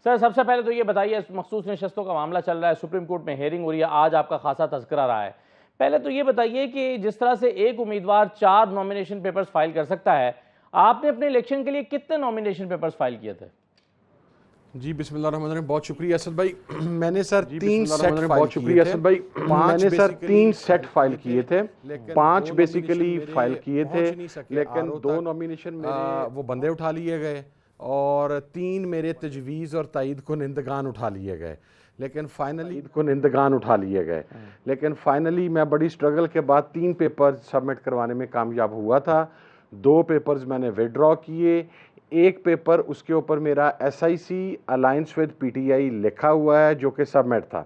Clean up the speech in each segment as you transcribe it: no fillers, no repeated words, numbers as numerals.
Sir सबसे पहले तो ये बताइए, मखसूस नशस्तों का मामला चल रहा है, सुप्रीम कोर्ट में हेयरिंग हो रही है, आज आपका खासा तज़किरा रहा है। पहले तो ये बताइए कि जिस तरह से एक उम्मीदवार 4 नॉमिनेशन पेपर्स फाइल कर सकता है, आपने अपने इलेक्शन के लिए कितने नॉमिनेशन पेपर्स फाइल किए थे? जी बिस्मिल्लाहिर्रहमानिर्रहीम, बहुत शुक्रिया असद भाई। मैंने सर तीन सेट फाइल किए थे, 5 बेसिकली फाइल किए थे, लेकिन 2 नॉमिनेशन वो बंदे उठा लिए गए और 3 मेरे तजवीज़ और तायद को निंदगान उठा लिए गए। लेकिन फाइनली मैं बड़ी स्ट्रगल के बाद 3 पेपर सबमिट करवाने में कामयाब हुआ था। 2 पेपर्स मैंने विड्रॉ किए, एक पेपर उसके ऊपर मेरा SIC अलायंस विद PTI लिखा हुआ है जो कि सबमिट था।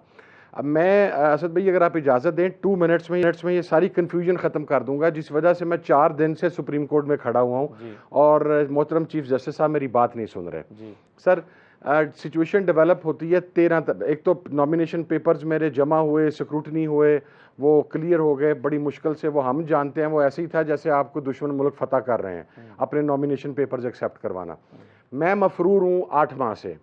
अब मैं असद भाई अगर आप इजाज़त दें 2 मिनट्स में ये सारी कन्फ्यूजन ख़त्म कर दूंगा, जिस वजह से मैं 4 दिन से सुप्रीम कोर्ट में खड़ा हुआ हूँ और मोहतरम चीफ जस्टिस साहब मेरी बात नहीं सुन रहे। सर सिचुएशन डेवलप होती है 13 एक तो नॉमिनेशन पेपर्स मेरे जमा हुए, स्क्रूटनी हुए, वो क्लियर हो गए बड़ी मुश्किल से। वो हम जानते हैं वो ऐसे ही था जैसे आपको दुश्मन मुल्क फतह कर रहे हैं अपने नॉमिनेशन पेपर्स एक्सेप्ट करवाना। मैं मफरूर हूँ 8 माह से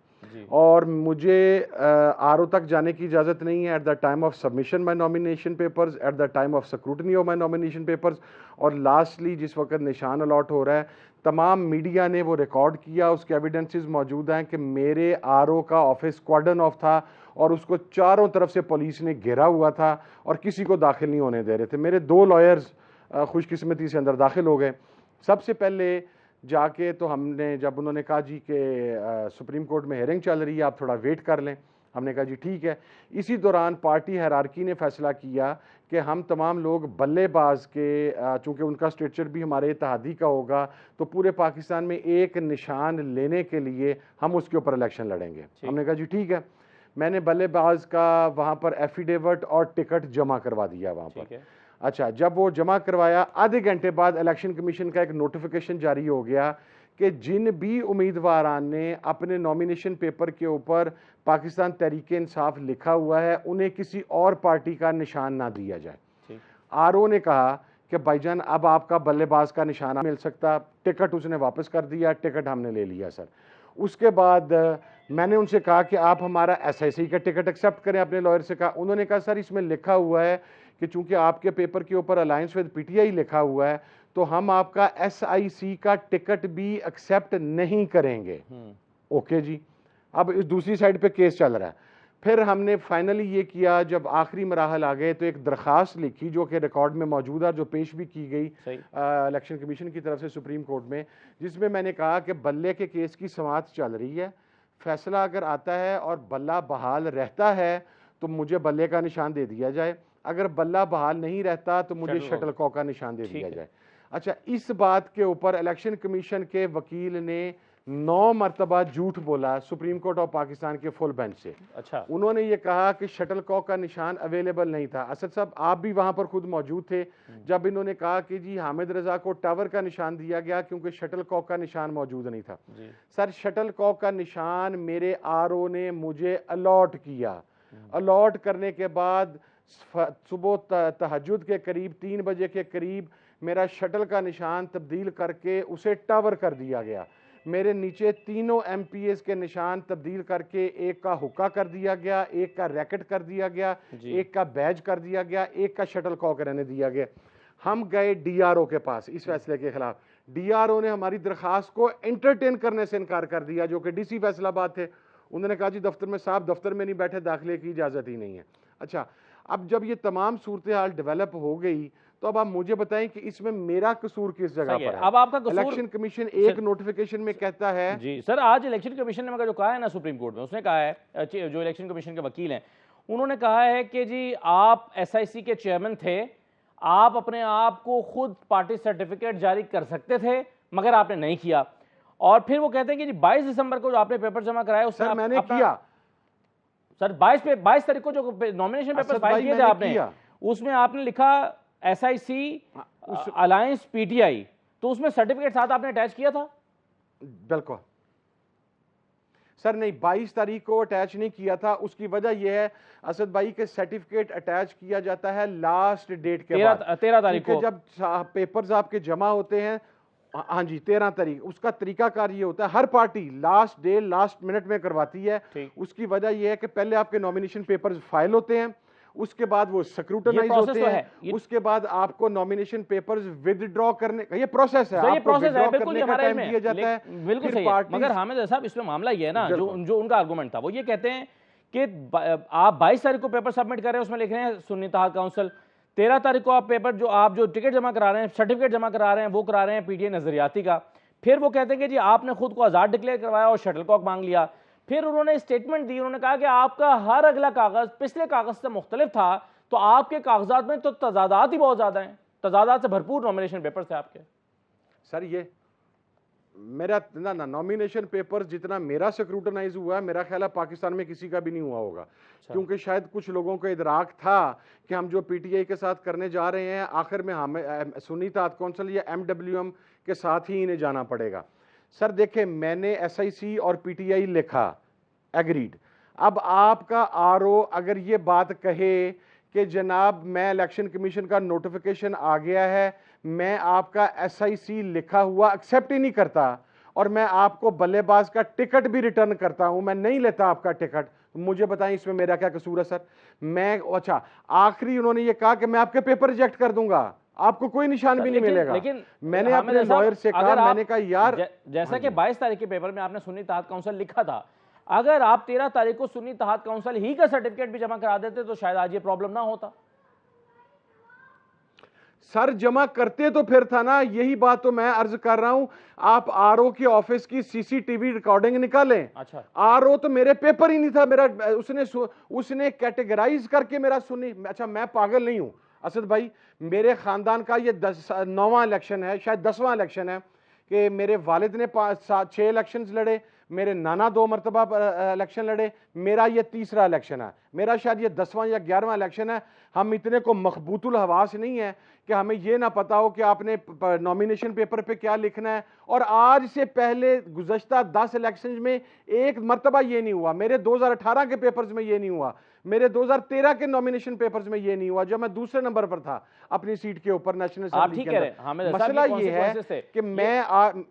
और मुझे RO तक जाने की इजाज़त नहीं है at the time of submission my nomination papers, at the time of scrutiny of my nomination papers, और लास्टली जिस वक्त निशान अलॉट हो रहा है तमाम मीडिया ने वो रिकॉर्ड किया, उसके एविडेंसेस मौजूद हैं कि मेरे RO का ऑफिस क्वार्डन ऑफ था और उसको चारों तरफ से पुलिस ने घेरा हुआ था और किसी को दाखिल नहीं होने दे रहे थे। मेरे 2 लॉयर्स खुशकिस्मती से अंदर दाखिल हो गए। सबसे पहले जाके तो हमने, जब उन्होंने कहा जी कि सुप्रीम कोर्ट में हेयरिंग चल रही है आप थोड़ा वेट कर लें, हमने कहा जी ठीक है। इसी दौरान पार्टी हायरार्की ने फैसला किया कि हम तमाम लोग बल्लेबाज के, चूँकि उनका स्ट्रेचर भी हमारे इत्तेहादी का होगा तो पूरे पाकिस्तान में एक निशान लेने के लिए हम उसके ऊपर इलेक्शन लड़ेंगे। हमने कहा जी ठीक है। मैंने बल्लेबाज का वहाँ पर एफिडेविट और टिकट जमा करवा दिया वहाँ पर। अच्छा, जब वो जमा करवाया आधे घंटे बाद इलेक्शन कमीशन का एक नोटिफिकेशन जारी हो गया कि जिन भी उम्मीदवारान ने अपने नॉमिनेशन पेपर के ऊपर पाकिस्तान तहरीक इंसाफ लिखा हुआ है उन्हें किसी और पार्टी का निशान ना दिया जाए। RO ने कहा कि भाईजान अब आपका बल्लेबाज का निशान मिल सकता, टिकट उसने वापस कर दिया, टिकट हमने ले लिया सर। उसके बाद मैंने उनसे कहा कि आप हमारा SIC का टिकट एक्सेप्ट करें, अपने लॉयर से कहा। उन्होंने कहा सर इसमें लिखा हुआ है कि चूंकि आपके पेपर के ऊपर अलायंस विद PTI लिखा हुआ है तो हम आपका SIC का टिकट भी एक्सेप्ट नहीं करेंगे। ओके जी। अब इस दूसरी साइड पे केस चल रहा है। फिर हमने फाइनली ये किया, जब आखिरी मराहल आ गए तो एक दरख्वास्त लिखी जो कि रिकॉर्ड में मौजूद है, जो पेश भी की गई इलेक्शन कमीशन की तरफ से सुप्रीम कोर्ट में, जिसमें मैंने कहा कि बल्ले के केस की समाअत चल रही है, फैसला अगर आता है और बल्ला बहाल रहता है तो मुझे बल्ले का निशान दे दिया जाए, अगर बल्ला बहाल नहीं रहता तो मुझे शटलकॉक का निशान दे दिया जाए। अच्छा, इस बात के ऊपर इलेक्शन कमीशन के वकील ने 9 मरतबा झूठ बोला सुप्रीम कोर्ट ऑफ पाकिस्तान के फुल बेंच से। अच्छा, उन्होंने ये कहा कि शटलकॉक का निशान अवेलेबल नहीं था। असद साहब आप भी वहां पर खुद मौजूद थे जब इन्होंने कहा कि जी हामिद रजा को टावर का निशान दिया गया क्योंकि शटलकॉक का निशान मौजूद नहीं था। सर शटलकॉक का निशान मेरे RO ने मुझे अलॉट किया। अलॉट करने के बाद सुबह तहज्जुद के करीब 3 बजे के करीब मेरा शटल का निशान तब्दील करके उसे टावर कर दिया गया। मेरे नीचे तीनों MPs के निशान तब्दील करके एक का हुक्का कर दिया गया, एक का रैकेट कर दिया गया, एक का बैज कर दिया गया, एक का शटलकॉक रहने दिया गया। हम गए DRO के पास इस फैसले के खिलाफ। DRO ने हमारी दरखास्त को एंटरटेन करने से इनकार कर दिया, जो कि DC फैसलाबाद थे। उन्होंने कहा जी दफ्तर में साहब दफ्तर में नहीं बैठे, दाखिले की इजाज़त ही नहीं है। अच्छा, अब जब ये तमाम सूरत हाल डेवलप हो गई तो अब आप मुझे बताएं कि इसमें मेरा कसूर किस जगह पर है। अब आपका कसूर, इलेक्शन कमीशन एक नोटिफिकेशन में कहता है जी सर, आज इलेक्शन कमीशन ने मगर जो कहा है ना सुप्रीम कोर्ट में, उसने कहा है, जो इलेक्शन कमीशन के वकील हैं उन्होंने कहा है कि जी आप SIC के चेयरमैन थे, आप अपने आप को खुद पार्टी सर्टिफिकेट जारी कर सकते थे मगर आपने नहीं किया। और फिर वो कहते हैं कि जी 22 दिसंबर को जो आपने पेपर जमा कराया उससे मैंने किया सर। 22 तारीख को जो नॉमिनेशन पेपर फाइल किए थे आपने, उसमें आपने लिखा SIC अलायंस PTI, तो उसमें सर्टिफिकेट साथ आपने अटैच किया था? बिल्कुल सर, नहीं 22 तारीख को अटैच नहीं किया था। उसकी वजह यह है असद भाई के सर्टिफिकेट अटैच किया जाता है लास्ट डेट के बाद, 13 तारीख को जब पेपर्स आपके जमा होते हैं हाँ जी 13 तारीख। उसका तरीकाकार ये होता है, हर party last day last minute में करवाती है। उसकी वजह ये है कि पहले आपके नॉमिनेशन पेपर्स फाइल होते हैं, उसके बाद वो स्क्रूटनाइज होते हैं, उसके बाद आपको नॉमिनेशन पेपर्स विदड्रॉ करने का ये प्रोसेस है, ये प्रोसेस है, बिल्कुल करने का टाइम दिया जाता है। बिल्कुल सही है। मगर हामिद साहब इसमें मामला ये है ना, जो उनका आर्गुमेंट था वो ये कहते हैं कि आप 22 तारीख को पेपर सबमिट कर रहे हैं, उसमें लिख रहे हैं सुन्नी इत्तेहाद काउंसिल, 13 तारीख को आप पेपर जो टिकट जमा करा रहे हैं, सर्टिफिकेट जमा करा रहे हैं, वो करा रहे हैं पीटीआई नजरियाती का। फिर वो कहते हैं कि जी आपने खुद को आजाद डिक्लेयर करवाया और शटलकॉक मांग लिया। फिर उन्होंने स्टेटमेंट दी, उन्होंने कहा कि आपका हर अगला कागज पिछले कागज से मुख्तलिफ था, तो आपके कागजात में तो तजादात ही बहुत ज्यादा हैं, तजादात से भरपूर नॉमिनेशन पेपर थे आपके। सर ये मेरा ना नॉमिनेशन पेपर जितना मेरा स्क्रूटनाइज हुआ है, मेरा ख्याल है पाकिस्तान में किसी का भी नहीं हुआ होगा, क्योंकि शायद कुछ लोगों को इदराक था कि हम जो पीटीआई के साथ करने जा रहे हैं आखिर में हमें सुन्नी इत्तेहाद काउंसिल या एमडब्ल्यूएम के साथ ही इन्हें जाना पड़ेगा। सर देखें, मैंने एसआईसी और पीटीआई लिखा, एग्रीड। अब आपका आरओ अगर ये बात कहे कि जनाब मैं इलेक्शन कमीशन का नोटिफिकेशन आ गया है, मैं आपका एसआईसी लिखा हुआ एक्सेप्ट ही नहीं करता और मैं आपको बल्लेबाज का टिकट भी रिटर्न करता हूं, मैं नहीं लेता आपका टिकट, मुझे बताएं इसमें मेरा क्या कसूर है सर? मैं अच्छा आखिरी उन्होंने ये कहा कि मैं आपके पेपर रिजेक्ट कर दूंगा, आपको कोई निशान भी नहीं मिलेगा। लेकिन मैंने अपने लॉयर से कहा, मैंने कहा यार जैसा कि 22 तारीख के पेपर में आपने सुन्नी इत्तेहाद काउंसिल लिखा था, अगर आप 13 तारीख को सुन्नी इत्तेहाद काउंसिल ही का सर्टिफिकेट भी जमा करा देते तो शायद आज ये प्रॉब्लम ना होता। सर जमा करते तो फिर था ना, यही बात तो मैं अर्ज कर रहा हूं। आप आरओ के ऑफिस की सीसीटीवी रिकॉर्डिंग निकालें। अच्छा, आरओ तो मेरे पेपर ही नहीं था, मेरा उसने कैटेगराइज करके मेरा सुन्नी, अच्छा मैं पागल नहीं हूं असद भाई, मेरे खानदान का ये 9वां इलेक्शन है, शायद 10वां इलेक्शन है कि मेरे वालिद ने 6 इलेक्शन लड़े, मेरे नाना 2 मरतबा इलेक्शन लड़े, मेरा ये 3रा इलेक्शन है, मेरा शायद ये 10वां या 11वां इलेक्शन है। हम इतने को मखबूतुल हवास नहीं है कि हमें ये ना पता हो कि आपने नॉमिनेशन पेपर पे क्या लिखना है। और आज से पहले गुज़श्ता 10 इलेक्शन में एक मरतबा ये नहीं हुआ, मेरे 2018 के पेपर्स में ये नहीं हुआ, मेरे 2013 के नॉमिनेशन पेपर्स में ये नहीं हुआ जब मैं दूसरे नंबर पर था अपनी सीट के ऊपर नेशनल असेंबली के अंदर। मसला ये है कि मैं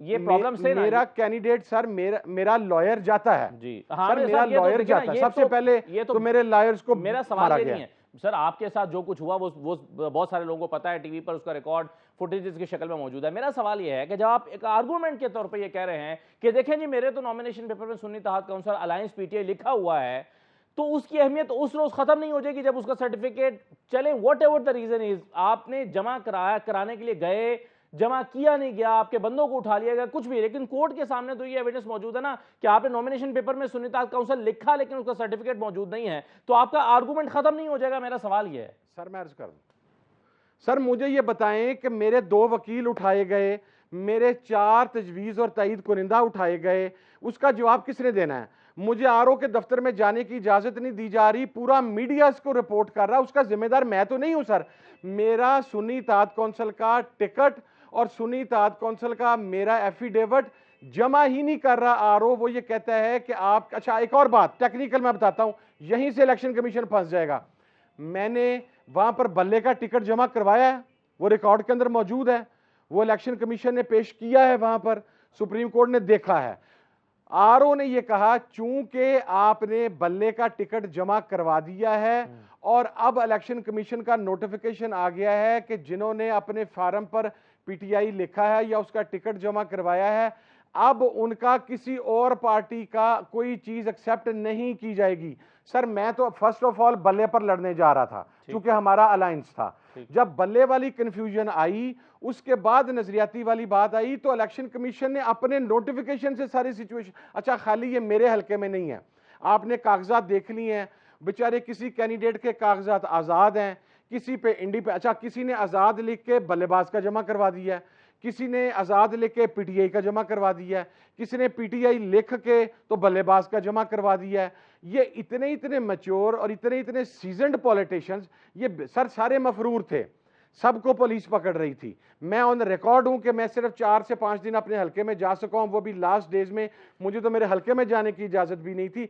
ये प्रॉब्लम से मेरा कैंडिडेट सर मेरा लॉयर जाता है जी, सर मेरा लॉयर जाता है, सबसे पहले तो मेरे लॉयर्स को मेरा सवाल ये नहीं है सर, आपके साथ जो कुछ हुआ वो बहुत सारे लोगों को पता है, टीवी पर उसका रिकॉर्ड फुटेजेस की शक्ल में मौजूद है। मेरा सवाल ये है कि जब आप एक आर्गुमेंट के तौर पे ये कह रहे हैं कि देखें जी मेरे तो नॉमिनेशन पेपर में सुन्नी इत्तेहाद काउंसिल अलायंस पीटीआई लिखा हुआ है, तो उसकी अहमियत उस रोज खत्म नहीं हो जाएगी जब उसका सर्टिफिकेट चले, whatever the reason is, आपने जमा कराने के लिए गए, जमा किया नहीं गया, आपके बंदों को उठा लिया गया, कुछ भी, लेकिन कोर्ट के सामने तो ये एविडेंस मौजूद है ना कि आपने नॉमिनेशन पेपर में सुन्नी इत्तेहाद काउंसिल लिखा लेकिन उसका सर्टिफिकेट मौजूद नहीं है, तो आपका आर्गुमेंट खत्म नहीं हो जाएगा। मेरा सवाल ये है सर, मैं अर्ज कर दूं सर, मुझे ये बताएं कि मेरे 2 वकील उठाए गए, मेरे 4 तजवीज़ और तईद कुनिंदा उठाए गए, उसका जवाब किसने देना है? मुझे आरओ के दफ्तर में जाने की इजाजत नहीं दी जा रही, पूरा मीडिया इसको रिपोर्ट कर रहा, उसका जिम्मेदार मैं तो नहीं हूं सर। मेरा सुन्नी इत्तेहाद काउंसिल का टिकट और सुन्नी इत्तेहाद काउंसिल का मेरा एफिडेविट जमा ही नहीं कर रहा आरओ, वो ये कहता है कि आप, अच्छा एक और बात टेक्निकल मैं बताता हूं, यहीं से इलेक्शन कमीशन फंस जाएगा। मैंने वहां पर बल्ले का टिकट जमा करवाया है, वो रिकॉर्ड के अंदर मौजूद है, वो इलेक्शन कमीशन ने पेश किया है, वहां पर सुप्रीम कोर्ट ने देखा है। आरओ ने यह कहा चूंकि आपने बल्ले का टिकट जमा करवा दिया है और अब इलेक्शन कमीशन का नोटिफिकेशन आ गया है कि जिन्होंने अपने फार्म पर पीटीआई लिखा है या उसका टिकट जमा करवाया है, अब उनका किसी और पार्टी का कोई चीज एक्सेप्ट नहीं की जाएगी। सर मैं तो फर्स्ट ऑफ ऑल बल्ले पर लड़ने जा रहा था क्योंकि हमारा अलायंस था। जब बल्ले वाली कंफ्यूजन आई, उसके बाद नजरियाती वाली बात आई, तो इलेक्शन कमीशन ने अपने नोटिफिकेशन से सारी सिचुएशन, अच्छा खाली ये मेरे हलके में नहीं है, आपने कागजात देख लिए हैं, बेचारे किसी कैंडिडेट के कागजात आज़ाद हैं, किसी पे अच्छा किसी ने आज़ाद लिख के बल्लेबाज का जमा करवा दिया है, किसी ने आज़ाद लिख के पीटीआई का जमा करवा दिया है, किसी ने पीटीआई लिख के तो बल्लेबाज का जमा करवा दिया है। ये इतने मैच्योर और इतने सीजन्ड पॉलिटिशियंस, ये सर सारे मफरूर थे, सबको पुलिस पकड़ रही थी। मैं ऑन रिकॉर्ड हूं कि मैं सिर्फ 4 से 5 दिन अपने हलके में जा सका हूं, वो भी लास्ट डेज में, मुझे तो मेरे हलके में जाने की इजाजत भी नहीं थी।